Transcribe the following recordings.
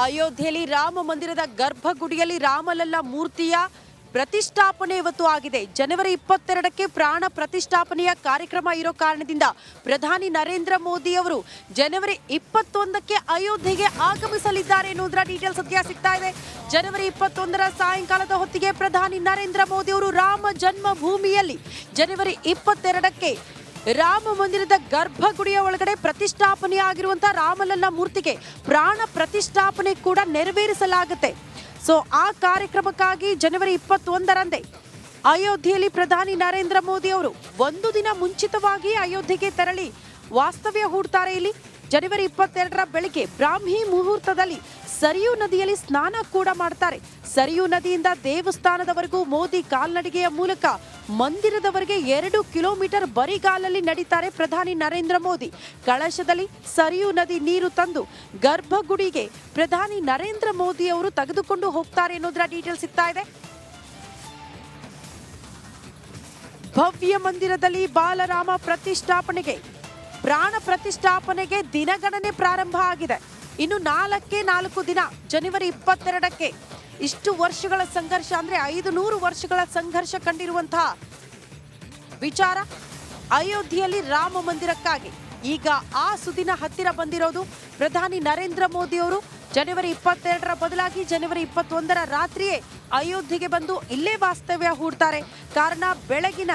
ಅಯೋಧ್ಯೆಯಲ್ಲಿ ರಾಮ ಮಂದಿರದ ಗರ್ಭಗುಡಿಯಲ್ಲಿ ರಾಮಲಲ್ಲ ಮೂರ್ತಿಯ ಪ್ರತಿಷ್ಠಾಪನೆ ಇವತ್ತು ಆಗಿದೆ. ಜನವರಿ 22ಕ್ಕೆ ಪ್ರಾಣ ಪ್ರತಿಷ್ಠಾಪನೆಯ ಕಾರ್ಯಕ್ರಮ ಇರೋ ಕಾರಣದಿಂದ ಪ್ರಧಾನಿ ನರೇಂದ್ರ ಮೋದಿ ಅವರು ಜನವರಿ 21ಕ್ಕೆ ಅಯೋಧ್ಯೆಗೆ ಆಗಮಿಸಲಿದ್ದಾರೆ ಎನ್ನುವುದರ ಡೀಟೇಲ್ಸ್ ಸದ್ಯ ಸಿಗ್ತಾ ಇದೆ. ಜನವರಿ 21ರ ಸಾಯಂಕಾಲದ ಹೊತ್ತಿಗೆ ಪ್ರಧಾನಿ ನರೇಂದ್ರ ಮೋದಿ ಅವರು ರಾಮ ಜನ್ಮಭೂಮಿಯಲ್ಲಿ ಜನವರಿ 22ಕ್ಕೆ ರಾಮ ಮಂದಿರದ ಗರ್ಭಗುಡಿಯ ಒಳಗಡೆ ಪ್ರತಿಷ್ಠಾಪನೆ ಆಗಿರುವಂತಹ ರಾಮಲಲ್ಲ ಮೂರ್ತಿಗೆ ಪ್ರಾಣ ಪ್ರತಿಷ್ಠಾಪನೆ ಕೂಡ ನೆರವೇರಿಸಲಾಗುತ್ತೆ. ಸೊ ಆ ಕಾರ್ಯಕ್ರಮಕ್ಕಾಗಿ ಜನವರಿ 21ರಂದೇ ಅಯೋಧ್ಯೆಯಲ್ಲಿ ಪ್ರಧಾನಿ ನರೇಂದ್ರ ಮೋದಿ ಅವರು ಒಂದು ದಿನ ಮುಂಚಿತವಾಗಿ ಅಯೋಧ್ಯೆಗೆ ತೆರಳಿ ವಾಸ್ತವ್ಯ ಹೂಡ್ತಾರೆ. ಇಲ್ಲಿ ಜನವರಿ 22ರ ಬೆಳಿಗ್ಗೆ ಬ್ರಾಹ್ಮಿ ಮುಹೂರ್ತದಲ್ಲಿ ಸರಿಯೂ ನದಿಯಲ್ಲಿ ಸ್ನಾನ ಕೂಡ ಮಾಡ್ತಾರೆ. ಸರಿಯೂ ನದಿಯಿಂದ ದೇವಸ್ಥಾನದವರೆಗೂ ಮೋದಿ ಕಾಲ್ನಡಿಗೆಯ ಮೂಲಕ ಮಂದಿರದವರೆಗೆ 2 ಕಿಲೋಮೀಟರ್ ಬರಿಗಾಲಲ್ಲಿ ನಡೀತಾರೆ ಪ್ರಧಾನಿ ನರೇಂದ್ರ ಮೋದಿ. ಕಳಶದಲ್ಲಿ ಸರಿಯೂ ನದಿ ನೀರು ತಂದು ಗರ್ಭಗುಡಿಗೆ ಪ್ರಧಾನಿ ನರೇಂದ್ರ ಮೋದಿ ಅವರು ತೆಗೆದುಕೊಂಡು ಹೋಗ್ತಾರೆ ಅನ್ನೋದರ ಡೀಟೇಲ್ಸ್ ಸಿಗ್ತಾ ಇದೆ. ಭವ್ಯ ಮಂದಿರದಲ್ಲಿ ಬಾಲರಾಮ ಪ್ರತಿಷ್ಠಾಪನೆಗೆ ಪ್ರಾಣ ಪ್ರತಿಷ್ಠಾಪನೆಗೆ ದಿನಗಣನೆ ಪ್ರಾರಂಭ ಆಗಿದೆ. ಇನ್ನು 4 ದಿನ ಜನವರಿ 22ಕ್ಕೆ ಇಷ್ಟು ವರ್ಷಗಳ ಸಂಘರ್ಷ ಅಂದ್ರೆ 500 ವರ್ಷಗಳ ಸಂಘರ್ಷ ಕಂಡಿರುವಂತಹ ವಿಚಾರ ಅಯೋಧ್ಯೆಯಲ್ಲಿ ರಾಮ ಮಂದಿರಕ್ಕಾಗಿ ಈಗ ಆ ಸುದಿನ ಹತ್ತಿರ ಬಂದಿರೋದು. ಪ್ರಧಾನಿ ನರೇಂದ್ರ ಮೋದಿ ಅವರು ಜನವರಿ 22ರ ಬದಲಾಗಿ ಜನವರಿ 21ರ ರಾತ್ರಿಯೇ ಅಯೋಧ್ಯೆಗೆ ಬಂದು ಇಲ್ಲೇ ವಾಸ್ತವ್ಯ ಹೂಡ್ತಾರೆ. ಕಾರಣ ಬೆಳಗಿನ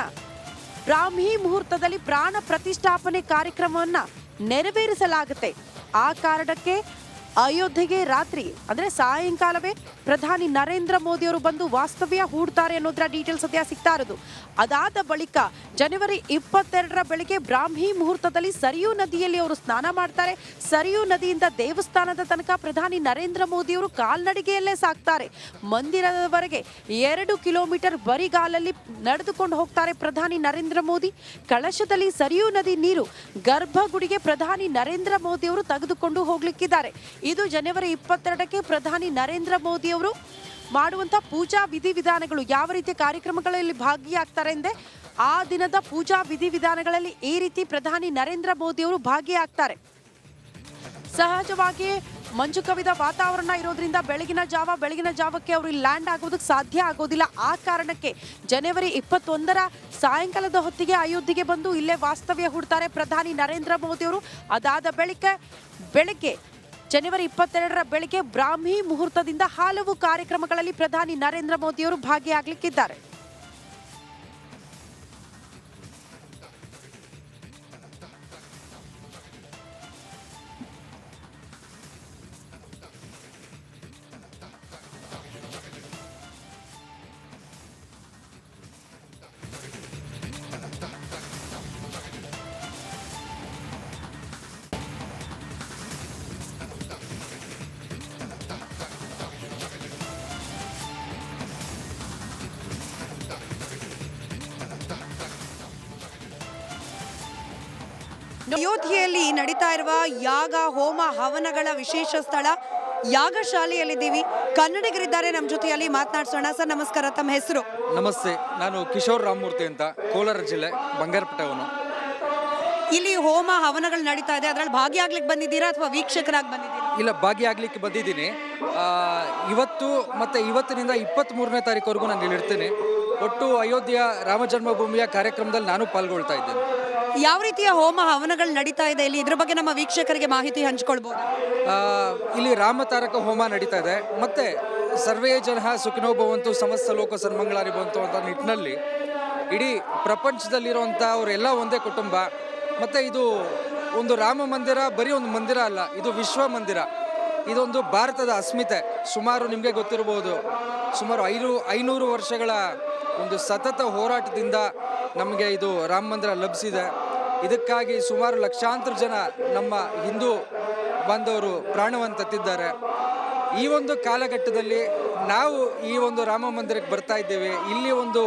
ಬ್ರಾಹ್ಮಿ ಮುಹೂರ್ತದಲ್ಲಿ ಪ್ರಾಣ ಪ್ರತಿಷ್ಠಾಪನೆ ಕಾರ್ಯಕ್ರಮವನ್ನ ನೆರವೇರಿಸಲಾಗುತ್ತೆ. ಆ ಕಾರಣಕ್ಕೆ ಅಯೋಧ್ಯೆಗೆ ರಾತ್ರಿ ಅಂದ್ರೆ ಸಾಯಂಕಾಲವೇ ಪ್ರಧಾನಿ ನರೇಂದ್ರ ಮೋದಿ ಅವರು ಬಂದು ವಾಸ್ತವ್ಯ ಹೂಡ್ತಾರೆ ಅನ್ನೋದರ ಡೀಟೇಲ್ಸ್ ಸದ್ಯ ಸಿಗ್ತಾ ಇರೋದು. ಅದಾದ ಬಳಿಕ ಜನವರಿ 22ರ ಬೆಳಿಗ್ಗೆ ಬ್ರಾಹ್ಮಿ ಮುಹೂರ್ತದಲ್ಲಿ ಸರಿಯೂ ನದಿಯಲ್ಲಿ ಅವರು ಸ್ನಾನ ಮಾಡ್ತಾರೆ. ಸರಿಯೂ ನದಿಯಿಂದ ದೇವಸ್ಥಾನದ ತನಕ ಪ್ರಧಾನಿ ನರೇಂದ್ರ ಮೋದಿ ಅವರು ಕಾಲ್ನಡಿಗೆಯಲ್ಲೇ ಸಾಕ್ತಾರೆ. ಮಂದಿರದವರೆಗೆ 2 ಕಿಲೋಮೀಟರ್ ಬರಿಗಾಲಲ್ಲಿ ನಡೆದುಕೊಂಡು ಹೋಗ್ತಾರೆ ಪ್ರಧಾನಿ ನರೇಂದ್ರ ಮೋದಿ. ಕಳಶದಲ್ಲಿ ಸರಿಯೂ ನದಿ ನೀರು ಗರ್ಭಗುಡಿಗೆ ಪ್ರಧಾನಿ ನರೇಂದ್ರ ಮೋದಿ ಅವರು ತೆಗೆದುಕೊಂಡು ಹೋಗ್ಲಿಕ್ಕಿದ್ದಾರೆ. ಇದು ಜನವರಿ 22ಕ್ಕೆ ಪ್ರಧಾನಿ ನರೇಂದ್ರ ಮೋದಿ ಅವರು ಮಾಡುವಂತ ಪೂಜಾ ವಿಧಿವಿಧಾನಗಳು ಯಾವ ರೀತಿ ಕಾರ್ಯಕ್ರಮಗಳಲ್ಲಿ ಭಾಗಿಯಾಗ್ತಾರೆ ಎಂದೇ ಆ ದಿನದ ಪೂಜಾ ವಿಧಿವಿಧಾನಗಳಲ್ಲಿ ಈ ರೀತಿ ಪ್ರಧಾನಿ ನರೇಂದ್ರ ಮೋದಿ ಅವರು ಭಾಗಿಯಾಗ್ತಾರೆ. ಸಹಜವಾಗಿ ಮಂಜು ಕವಿದ ವಾತಾವರಣ ಇರೋದ್ರಿಂದ ಬೆಳಗಿನ ಜಾವಕ್ಕೆ ಅವರು ಲ್ಯಾಂಡ್ ಆಗೋದಕ್ಕೆ ಸಾಧ್ಯ ಆಗೋದಿಲ್ಲ. ಆ ಕಾರಣಕ್ಕೆ ಜನವರಿ 21ರ ಸಾಯಂಕಾಲದ ಹೊತ್ತಿಗೆ ಅಯೋಧ್ಯೆಗೆ ಬಂದು ಇಲ್ಲೇ ವಾಸ್ತವ್ಯ ಹೂಡ್ತಾರೆ ಪ್ರಧಾನಿ ನರೇಂದ್ರ ಮೋದಿ ಅವರು. ಅದಾದ ಬೆಳಗ್ಗೆ ಜನವರಿ 22ರ ಬೆಳಿಗ್ಗೆ ಬ್ರಾಹ್ಮಿ ಮುಹೂರ್ತದಿಂದ ಹಲವು ಕಾರ್ಯಕ್ರಮಗಳಲ್ಲಿ ಪ್ರಧಾನಿ ನರೇಂದ್ರ ಮೋದಿ ಅವರು ಭಾಗಿಯಾಗಲಿಕ್ಕಿದ್ದಾರೆ. ಅಯೋಧ್ಯೆಯಲ್ಲಿ ನಡೀತಾ ಇರುವ ಯಾಗ ಹೋಮ ಹವನಗಳ ವಿಶೇಷ ಸ್ಥಳ ಯಾಗಶಾಲೆಯಲ್ಲಿದ್ದೀವಿ. ಕನ್ನಡಿಗರಿದ್ದಾರೆ ನಮ್ಮ ಜೊತೆಯಲ್ಲಿ, ಮಾತನಾಡಿಸೋಣ. ಸರ್ ನಮಸ್ಕಾರ, ತಮ್ಮ ಹೆಸರು? ನಮಸ್ತೆ, ನಾನು ಕಿಶೋರ್ ರಾಮಮೂರ್ತಿ ಅಂತ, ಕೋಲಾರ ಜಿಲ್ಲೆ ಬಂಗಾರಪೇಟೆಯವನು. ಇಲ್ಲಿ ಹೋಮ ಹವನಗಳು ನಡೀತಾ ಇದೆ, ಅದರಲ್ಲಿ ಭಾಗಿಯಾಗ್ಲಿಕ್ಕೆ ಬಂದಿದ್ದೀರಾ ಅಥವಾ ವೀಕ್ಷಕರಾಗಿ ಬಂದಿದ್ದೀರಾ? ಇಲ್ಲ, ಭಾಗಿಯಾಗ್ಲಿಕ್ಕೆ ಬಂದಿದ್ದೀನಿ. ಇವತ್ತು ಮತ್ತು ಇವತ್ತಿನಿಂದ 23ನೇ ತಾರೀಕುವರೆಗೂ ನಾನು ಇಲ್ಲಿರ್ತೀನಿ. ಒಟ್ಟು ಅಯೋಧ್ಯೆಯ ರಾಮ ಜನ್ಮಭೂಮಿಯ ಕಾರ್ಯಕ್ರಮದಲ್ಲಿ ನಾನು ಪಾಲ್ಗೊಳ್ತಾ ಇದ್ದೇನೆ. ಯಾವ ರೀತಿಯ ಹೋಮ ಹವನಗಳು ನಡೀತಾ ಇದೆ ಇಲ್ಲಿ, ಇದ್ರ ಬಗ್ಗೆ ನಮ್ಮ ವೀಕ್ಷಕರಿಗೆ ಮಾಹಿತಿ ಹಂಚ್ಕೊಳ್ಬಹುದು? ಇಲ್ಲಿ ರಾಮತಾರಕ ಹೋಮ ನಡೀತಾ ಇದೆ. ಮತ್ತು ಸರ್ವೇ ಜನ ಸುಖಿನೋ ಭವಂತು ಸಮಸ್ತ ಲೋಕ ಸನ್ಮಂಗಳಾರಿ ಭವಂತು ಅಂತ ನಿಟ್ಟಿನಲ್ಲಿ ಇಡೀ ಪ್ರಪಂಚದಲ್ಲಿರುವಂಥ ಅವರೆಲ್ಲ ಒಂದೇ ಕುಟುಂಬ. ಮತ್ತು ಇದು ಒಂದು ರಾಮ ಮಂದಿರ ಬರೀ ಒಂದು ಮಂದಿರ ಅಲ್ಲ, ಇದು ವಿಶ್ವ ಮಂದಿರ. ಇದೊಂದು ಭಾರತದ ಅಸ್ಮಿತೆ. ಸುಮಾರು ನಿಮಗೆ ಗೊತ್ತಿರಬಹುದು, ಸುಮಾರು 500 ವರ್ಷಗಳ ಒಂದು ಸತತ ಹೋರಾಟದಿಂದ ನಮಗೆ ಇದು ರಾಮ ಮಂದಿರ ಲಭಿಸಿದೆ. ಇದಕ್ಕಾಗಿ ಸುಮಾರು ಲಕ್ಷಾಂತರ ಜನ ನಮ್ಮ ಹಿಂದೂ ಬಾಂಧವರು ಪ್ರಾಣವನ್ನು ತೆತ್ತಿದ್ದಾರೆ. ಈ ಒಂದು ಕಾಲಘಟ್ಟದಲ್ಲಿ ನಾವು ಈ ಒಂದು ರಾಮ ಮಂದಿರಕ್ಕೆ ಬರ್ತಾ ಇದ್ದೇವೆ, ಇಲ್ಲಿ ಒಂದು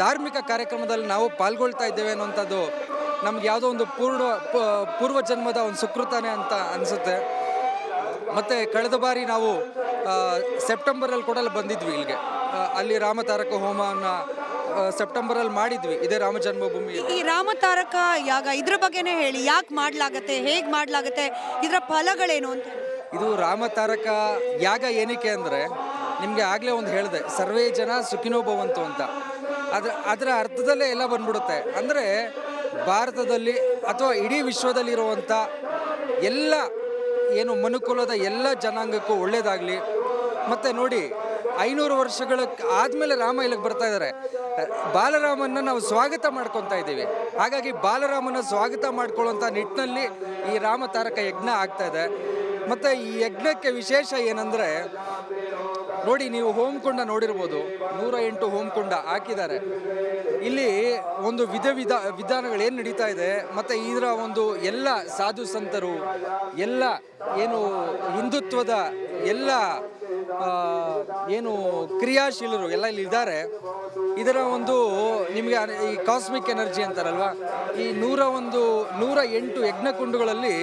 ಧಾರ್ಮಿಕ ಕಾರ್ಯಕ್ರಮದಲ್ಲಿ ನಾವು ಪಾಲ್ಗೊಳ್ತಾ ಇದ್ದೇವೆ ಅನ್ನುವಂಥದ್ದು ನಮ್ಗೆ ಯಾವುದೋ ಒಂದು ಪೂರ್ವ ಜನ್ಮದ ಒಂದು ಸುಕೃತನೇ ಅಂತ ಅನಿಸುತ್ತೆ. ಮತ್ತು ಕಳೆದ ಬಾರಿ ನಾವು ಸೆಪ್ಟೆಂಬರಲ್ಲಿ ಕೂಡ ಬಂದಿದ್ವಿ ಇಲ್ಲಿಗೆ. ಅಲ್ಲಿ ರಾಮತಾರಕ ಹೋಮವನ್ನು ಸೆಪ್ಟೆಂಬರಲ್ಲಿ ಮಾಡಿದ್ವಿ ಇದೇ ರಾಮ ಜನ್ಮಭೂಮಿ. ಈ ರಾಮತಾರಕ ಯಾಗ ಇದ್ರ ಬಗ್ಗೆನೇ ಹೇಳಿ, ಯಾಕೆ ಮಾಡಲಾಗತ್ತೆ, ಹೇಗೆ ಮಾಡಲಾಗತ್ತೆ, ಇದರ ಫಲಗಳೇನು ಅಂತ? ಇದು ರಾಮತಾರಕ ಯಾಗ ಏನಕ್ಕೆ ಅಂದರೆ ನಿಮಗೆ ಆಗಲೇ ಒಂದು ಹೇಳಿದೆ, ಸರ್ವೇ ಜನ ಸುಖಿನೋ ಭವಂತು ಅಂತ. ಅದರ ಅರ್ಥದಲ್ಲೇ ಎಲ್ಲ ಬಂದ್ಬಿಡುತ್ತೆ. ಅಂದರೆ ಭಾರತದಲ್ಲಿ ಅಥವಾ ಇಡೀ ವಿಶ್ವದಲ್ಲಿರುವಂಥ ಎಲ್ಲ ಏನು ಮನುಕುಲದ ಎಲ್ಲ ಜನಾಂಗಕ್ಕೂ ಒಳ್ಳೆಯದಾಗಲಿ. ಮತ್ತು ನೋಡಿ, 500 ವರ್ಷಗಳ ಆದಮೇಲೆ ರಾಮ ಇಲ್ಲಿಗೆ ಬರ್ತಾ ಇದ್ದಾರೆ. ಬಾಲರಾಮನ್ನ ನಾವು ಸ್ವಾಗತ ಮಾಡ್ಕೊತಾ ಇದ್ದೀವಿ. ಹಾಗಾಗಿ ಬಾಲರಾಮನ ಸ್ವಾಗತ ಮಾಡ್ಕೊಳ್ಳೋಂಥ ನಿಟ್ಟಿನಲ್ಲಿ ಈ ರಾಮತಾರಕ ಯಜ್ಞ ಆಗ್ತಾ ಇದೆ. ಮತ್ತು ಈ ಯಜ್ಞಕ್ಕೆ ವಿಶೇಷ ಏನಂದರೆ ನೋಡಿ, ನೀವು ಹೋಮಕುಂಡ ನೋಡಿರ್ಬೋದು, 108 ಹೋಮಕುಂಡ ಹಾಕಿದ್ದಾರೆ. ಇಲ್ಲಿ ಒಂದು ವಿಧಾನಗಳು ಏನು ನಡೀತಾ ಇದೆ, ಮತ್ತು ಇದರ ಒಂದು ಎಲ್ಲ ಸಾಧು ಸಂತರು, ಎಲ್ಲ ಏನು ಹಿಂದುತ್ವದ ಎಲ್ಲ ಏನು ಕ್ರಿಯಾಶೀಲರು ಎಲ್ಲ ಇಲ್ಲಿ ಇದ್ದಾರೆ. ಇದರ ಒಂದು ನಿಮಗೆ ಈ ಕಾಸ್ಮಿಕ್ ಎನರ್ಜಿ ಅಂತಾರಲ್ವ, ಈ 108 ಯಜ್ಞಕುಂಡಗಳಲ್ಲಿ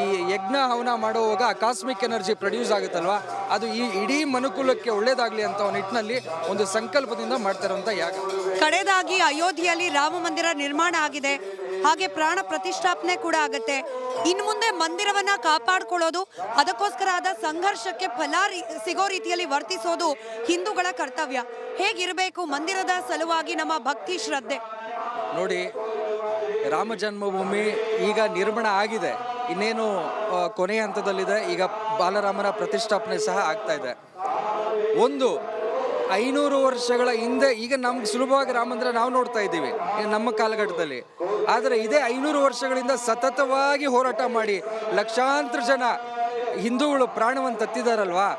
ಈ ಯಜ್ಞ ಹವನ ಮಾಡುವಾಗ ಆ ಕಾಸ್ಮಿಕ್ ಎನರ್ಜಿ ಪ್ರೊಡ್ಯೂಸ್ ಆಗುತ್ತಲ್ವ, ಅದು ಈ ಇಡೀ ಮನುಕುಲಕ್ಕೆ ಒಳ್ಳೇದಾಗಲಿ ಅಂತ ನಿಟ್ಟಿನಲ್ಲಿ ಒಂದು ಸಂಕಲ್ಪದಿಂದ ಮಾಡ್ತಾ ಇರುವಂಥ ಯಾಗ. ಕಡೆದಾಗಿ ಅಯೋಧ್ಯೆಯಲ್ಲಿ ರಾಮ ಮಂದಿರ ನಿರ್ಮಾಣ ಆಗಿದೆ, ಹಾಗೆ ಪ್ರಾಣ ಪ್ರತಿಷ್ಠಾಪನೆ ಕೂಡ ಆಗುತ್ತೆ. ಇನ್ನು ಮುಂದೆ ಮಂದಿರವನ್ನ ಕಾಪಾಡ್ಕೊಳ್ಳೋದು, ಅದಕ್ಕೋಸ್ಕರ ಆದ ಸಂಘರ್ಷಕ್ಕೆ ಫಲ ಸಿಗೋ ರೀತಿಯಲ್ಲಿ ವರ್ತಿಸೋದು ಹಿಂದೂಗಳ ಕರ್ತವ್ಯ. ಹೇಗಿರಬೇಕು ಮಂದಿರದ ಸಲುವಾಗಿ ನಮ್ಮ ಭಕ್ತಿ ಶ್ರದ್ಧೆ? ನೋಡಿ, ರಾಮ ಜನ್ಮಭೂಮಿ ಈಗ ನಿರ್ಮಾಣ ಆಗಿದೆ, ಇನ್ನೇನು ಕೊನೆಯ ಹಂತದಲ್ಲಿದೆ. ಈಗ ಬಾಲರಾಮನ ಪ್ರತಿಷ್ಠಾಪನೆ ಸಹ ಆಗ್ತಾ ಇದೆ. 500 ವರ್ಷಗಳ ಹಿಂದೆ ಈಗ ನಮ್ಗೆ ಸುಲಭವಾಗಿ ರಾಮ ಮಂದಿರ ನಾವು ನೋಡ್ತಾ ಇದ್ದೀವಿ ನಮ್ಮ ಕಾಲಘಟ್ಟದಲ್ಲಿ. ಆದರೆ ಇದೇ 500 ವರ್ಷಗಳಿಂದ ಸತತವಾಗಿ ಹೋರಾಟ ಮಾಡಿ ಲಕ್ಷಾಂತರ ಜನ ಹಿಂದೂಗಳು ಪ್ರಾಣವನ್ನು ತತ್ತಿದಾರಲ್ವಾ,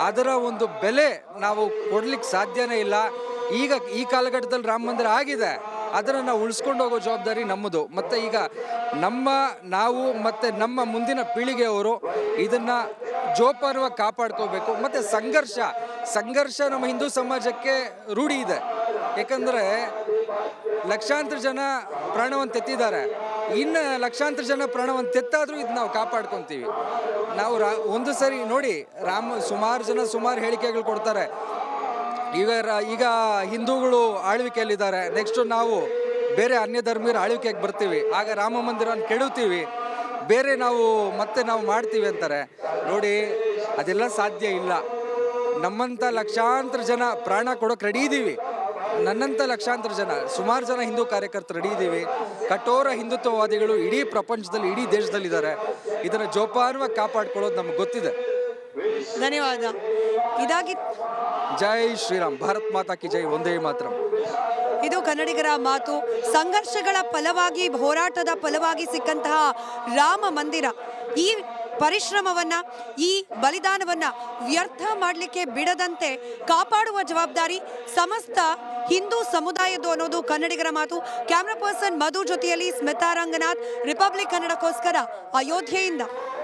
ಅದರ ಒಂದು ಬೆಲೆ ನಾವು ಕೊಡ್ಲಿಕ್ಕೆ ಸಾಧ್ಯನೇ ಇಲ್ಲ. ಈಗ ಈ ಕಾಲಘಟ್ಟದಲ್ಲಿ ರಾಮ ಮಂದಿರ ಆಗಿದೆ, ಅದನ್ನು ನಾವು ಉಳಿಸ್ಕೊಂಡು ಹೋಗೋ ಜವಾಬ್ದಾರಿ ನಮ್ಮದು. ಮತ್ತು ಈಗ ನಾವು ಮತ್ತು ನಮ್ಮ ಮುಂದಿನ ಪೀಳಿಗೆಯವರು ಇದನ್ನು ಜೋಪಾನವಾಗಿ ಕಾಪಾಡ್ಕೋಬೇಕು. ಮತ್ತು ಸಂಘರ್ಷ ನಮ್ಮ ಹಿಂದೂ ಸಮಾಜಕ್ಕೆ ರೂಢಿ ಇದೆ. ಯಾಕಂದರೆ ಲಕ್ಷಾಂತರ ಜನ ಪ್ರಾಣವನ್ನು ತೆತ್ತಿದ್ದಾರೆ, ಇನ್ನು ಲಕ್ಷಾಂತರ ಜನ ಪ್ರಾಣವನ್ನು ತೆತ್ತಾದರೂ ಇದು ನಾವು ಕಾಪಾಡ್ಕೊತೀವಿ. ನಾವು ಒಂದು ಸರಿ ನೋಡಿ, ಸುಮಾರು ಜನ ಹೇಳಿಕೆಗಳು ಕೊಡ್ತಾರೆ. ಈಗ ಹಿಂದೂಗಳು ಆಳ್ವಿಕೆಯಲ್ಲಿದ್ದಾರೆ, ನೆಕ್ಸ್ಟು ನಾವು ಬೇರೆ ಅನ್ಯ ಧರ್ಮೀಯರ ಆಳ್ವಿಕೆಗೆ ಬರ್ತೀವಿ, ಆಗ ರಾಮ ಮಂದಿರವನ್ನು ಕೆಡುತ್ತೀವಿ, ಬೇರೆ ನಾವು ಮಾಡ್ತೀವಿ ಅಂತಾರೆ. ನೋಡಿ, ಅದೆಲ್ಲ ಸಾಧ್ಯ ಇಲ್ಲ. ನಮ್ಮಂಥ ಲಕ್ಷಾಂತರ ಜನ ಪ್ರಾಣ ಕೊಡೋಕೆ ರೆಡಿ ಇದ್ದೀವಿ. ನನ್ನಂಥ ಲಕ್ಷಾಂತರ ಜನ, ಸುಮಾರು ಜನ ಹಿಂದೂ ಕಾರ್ಯಕರ್ತರು ರೆಡಿ ಇದ್ದೀವಿ. ಕಠೋರ ಹಿಂದುತ್ವವಾದಿಗಳು ಇಡೀ ಪ್ರಪಂಚದಲ್ಲಿ, ಇಡೀ ದೇಶದಲ್ಲಿದ್ದಾರೆ. ಇದನ್ನು ಜೋಪಾನವಾಗಿ ಕಾಪಾಡ್ಕೊಳ್ಳೋದು ನಮ್ಗೆ ಗೊತ್ತಿದೆ. ಧನ್ಯವಾದ. ಇದಾಗಿ ಜೈ ಶ್ರೀರಾಮ್, ಭಾರತ್ ಮಾತಾ ಕಿ ಜೈ, ವಂದೇ ಮಾತರಂ. ಇದು ಕನ್ನಡಿಗರ ಮಾತು. ಸಂಘರ್ಷಗಳ ಫಲವಾಗಿ, ಹೋರಾಟದ ಫಲವಾಗಿ ಸಿಕ್ಕಂತಹ ರಾಮ ಮಂದಿರ, ಈ ಪರಿಶ್ರಮವನ್ನ, ಈ ಬಲಿದಾನವನ್ನ ವ್ಯರ್ಥ ಮಾಡಲಿಕ್ಕೆ ಬಿಡದಂತೆ ಕಾಪಾಡುವ ಜವಾಬ್ದಾರಿ ಸಮಸ್ತ ಹಿಂದೂ ಸಮುದಾಯದ್ದು ಅನ್ನೋದು ಕನ್ನಡಿಗರ ಮಾತು. ಕ್ಯಾಮ್ರಾ ಪರ್ಸನ್ ಮಧು ಜೊತೆಯಲ್ಲಿ ಸ್ಮಿತಾ ರಂಗನಾಥ್, ರಿಪಬ್ಲಿಕ್ ಕನ್ನಡಕ್ಕೋಸ್ಕರ ಅಯೋಧ್ಯೆಯಿಂದ.